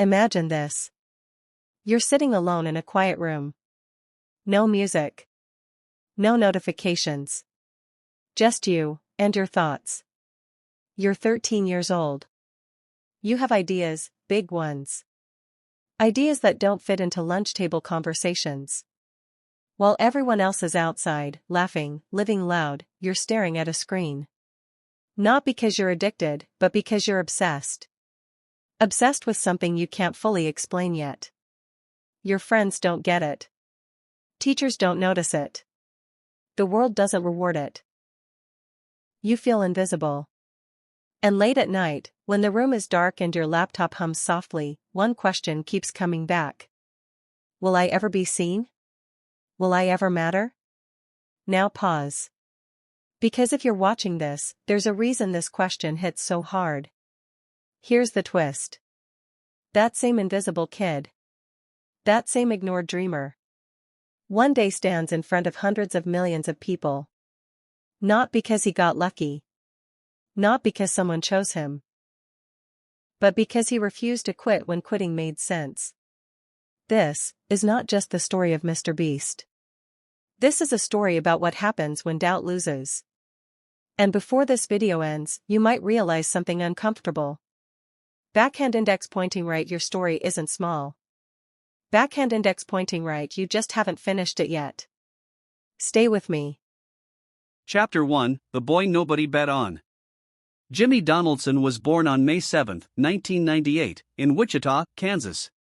Imagine this. You're sitting alone in a quiet room. No music. No notifications. Just you, and your thoughts. You're 13 years old. You have ideas, big ones. Ideas that don't fit into lunch table conversations. While everyone else is outside, laughing, living loud, you're staring at a screen. Not because you're addicted, but because you're obsessed. Obsessed with something you can't fully explain yet. Your friends don't get it. Teachers don't notice it. The world doesn't reward it. You feel invisible. And late at night, when the room is dark and your laptop hums softly, one question keeps coming back. Will I ever be seen? Will I ever matter? Now pause. Because if you're watching this, there's a reason this question hits so hard. Here's the twist. That same invisible kid. That same ignored dreamer. One day stands in front of hundreds of millions of people. Not because he got lucky. Not because someone chose him. But because he refused to quit when quitting made sense. This is not just the story of MrBeast. This is a story about what happens when doubt loses. And before this video ends, you might realize something uncomfortable. Backhand index pointing right, your story isn't small. Backhand index pointing right, you just haven't finished it yet. Stay with me. Chapter 1, The Boy Nobody Bet On. Jimmy Donaldson was born on May 7, 1998, in Wichita, Kansas.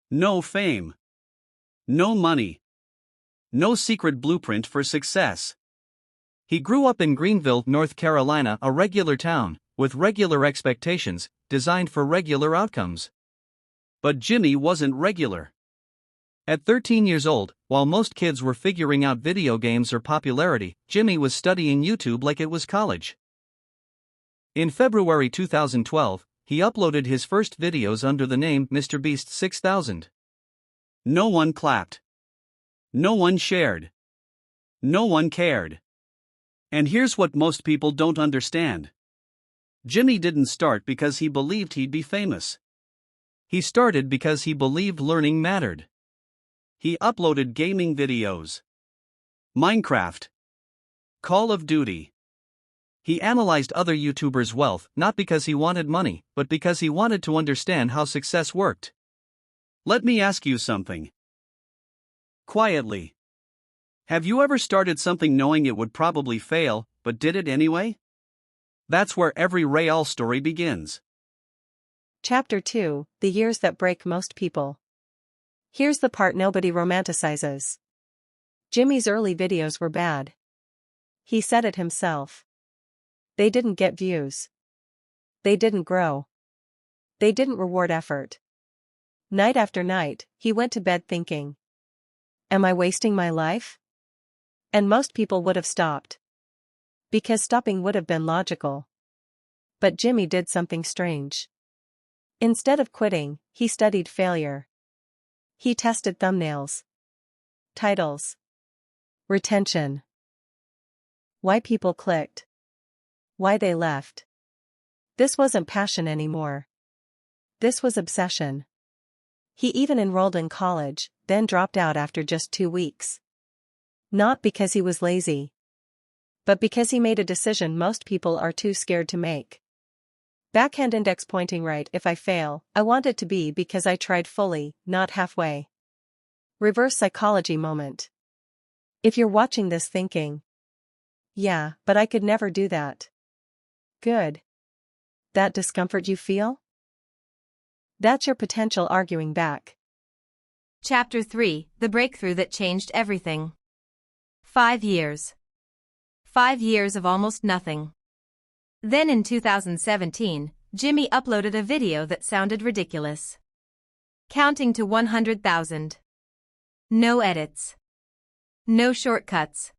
No fame. No money. No secret blueprint for success. He grew up in Greenville, North Carolina, a regular town, with regular expectations, designed for regular outcomes. But Jimmy wasn't regular. At 13 years old, while most kids were figuring out video games or popularity, Jimmy was studying YouTube like it was college. In February 2012, he uploaded his first videos under the name MrBeast 6000. No one clapped. No one shared. No one cared. And here's what most people don't understand. Jimmy didn't start because he believed he'd be famous. He started because he believed learning mattered. He uploaded gaming videos. Minecraft. Call of Duty. He analyzed other YouTubers' wealth not because he wanted money, but because he wanted to understand how success worked. Let me ask you something. Quietly. Have you ever started something knowing it would probably fail, but did it anyway? That's where every real story begins. Chapter 2, The Years That Break Most People. Here's the part nobody romanticizes. Jimmy's early videos were bad. He said it himself. They didn't get views. They didn't grow. They didn't reward effort. Night after night, he went to bed thinking, am I wasting my life? And most people would have stopped. Because stopping would have been logical. But Jimmy did something strange. Instead of quitting, he studied failure. He tested thumbnails, titles, retention, why people clicked, why they left. This wasn't passion anymore. This was obsession. He even enrolled in college, then dropped out after just 2 weeks. Not because he was lazy, but because he made a decision most people are too scared to make. Backhand index pointing right, if I fail, I want it to be because I tried fully, not halfway. Reverse psychology moment. If you're watching this thinking, yeah, but I could never do that. Good. That discomfort you feel? That's your potential arguing back. Chapter 3, The Breakthrough That Changed Everything. 5 years. 5 years of almost nothing. Then in 2017, Jimmy uploaded a video that sounded ridiculous. Counting to 100,000. No edits. No shortcuts.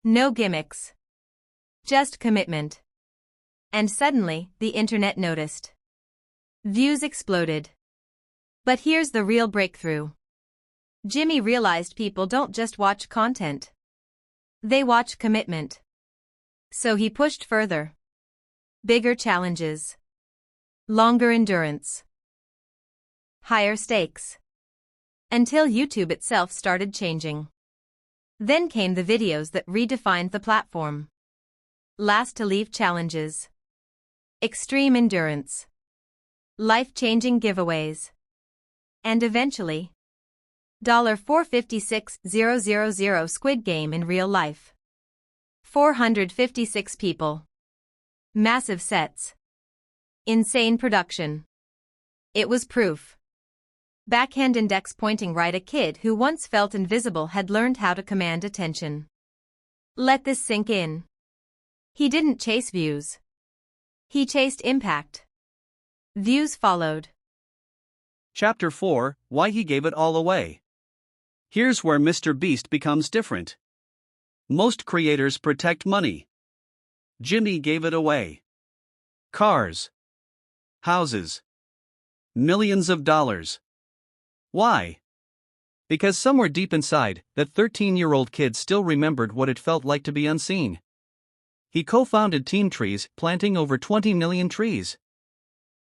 No gimmicks. Just commitment. And suddenly, the internet noticed. Views exploded. But here's the real breakthrough. Jimmy realized people don't just watch content. They watch commitment. So he pushed further. Bigger challenges. Longer endurance. higher stakes. Until YouTube itself started changing. Then came the videos that redefined the platform. Last to leave challenges. Extreme endurance. Life-changing giveaways. And eventually, $456,000 Squid Game in real life. 456 people. Massive sets. Insane production. It was proof. Backhand index pointing right. A kid who once felt invisible had learned how to command attention. Let this sink in. He didn't chase views. He chased impact. Views followed. Chapter 4, Why He Gave It All Away. Here's where MrBeast becomes different. Most creators protect money. Jimmy gave it away. Cars. Houses. Millions of dollars. Why? Because somewhere deep inside, that 13-year-old kid still remembered what it felt like to be unseen. He co-founded Team Trees, planting over 20 million trees.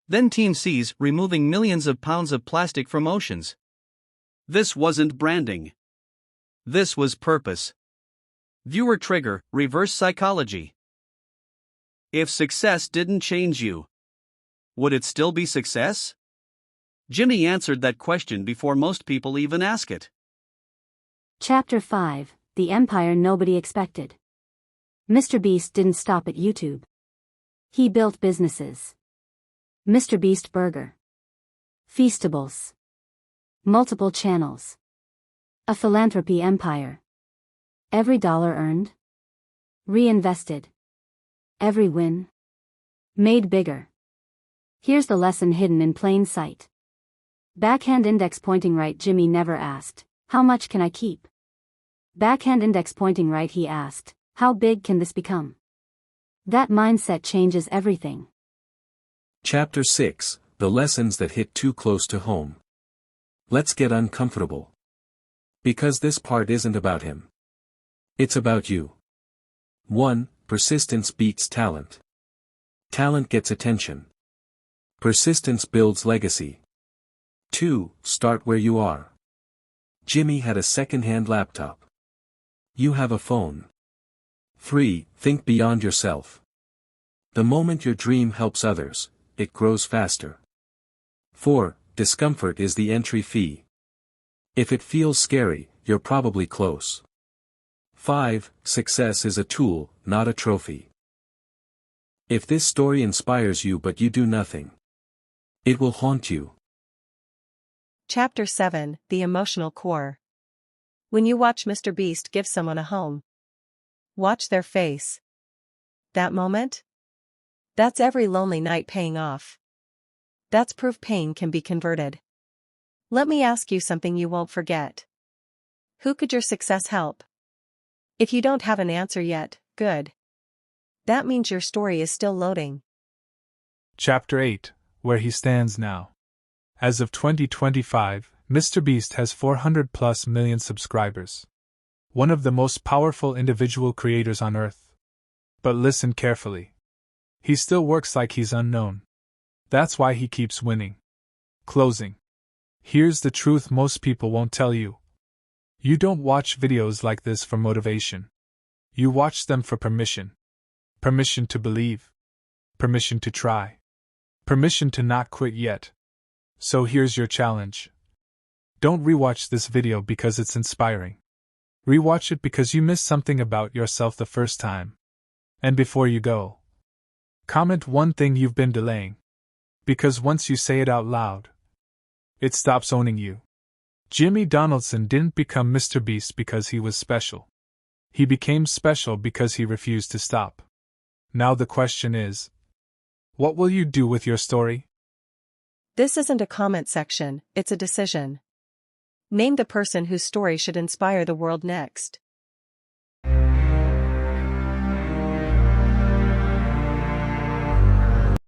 Then Team Seas, removing millions of pounds of plastic from oceans. This wasn't branding. This was purpose. Viewer trigger, reverse psychology. If success didn't change you, would it still be success? Jimmy answered that question before most people even ask it. Chapter 5, The Empire Nobody Expected. MrBeast didn't stop at YouTube. He built businesses. MrBeast Burger. Feastables. Multiple channels. A philanthropy empire. Every dollar earned. Reinvested. Every win. Made bigger. Here's the lesson hidden in plain sight. Backhand index pointing right. Jimmy never asked, how much can I keep? Backhand index pointing right. He asked, how big can this become? That mindset changes everything. Chapter 6, The Lessons That Hit Too Close to Home. Let's get uncomfortable. Because this part isn't about him. It's about you. 1. Persistence beats talent. Talent gets attention. Persistence builds legacy. 2. Start where you are. Jimmy had a second-hand laptop. You have a phone. 3. Think beyond yourself. The moment your dream helps others, it grows faster. 4. Discomfort is the entry fee. If it feels scary, you're probably close. 5. Success is a tool, not a trophy. If this story inspires you but you do nothing, it will haunt you. Chapter 7, The Emotional Core. When you watch MrBeast give someone a home, watch their face. That moment? That's every lonely night paying off. That's proof pain can be converted. Let me ask you something you won't forget. Who could your success help? If you don't have an answer yet, good. That means your story is still loading. Chapter 8, Where He Stands Now. As of 2025, MrBeast has 400+ million subscribers. One of the most powerful individual creators on earth. But listen carefully. He still works like he's unknown. That's why he keeps winning. Closing. Here's the truth most people won't tell you. You don't watch videos like this for motivation. You watch them for permission. Permission to believe. Permission to try. Permission to not quit yet. So here's your challenge. Don't rewatch this video because it's inspiring. Rewatch it because you missed something about yourself the first time. And before you go, comment one thing you've been delaying. Because once you say it out loud, it stops owning you. Jimmy Donaldson didn't become MrBeast because he was special. He became special because he refused to stop. Now the question is, what will you do with your story? This isn't a comment section, it's a decision. Name the person whose story should inspire the world next.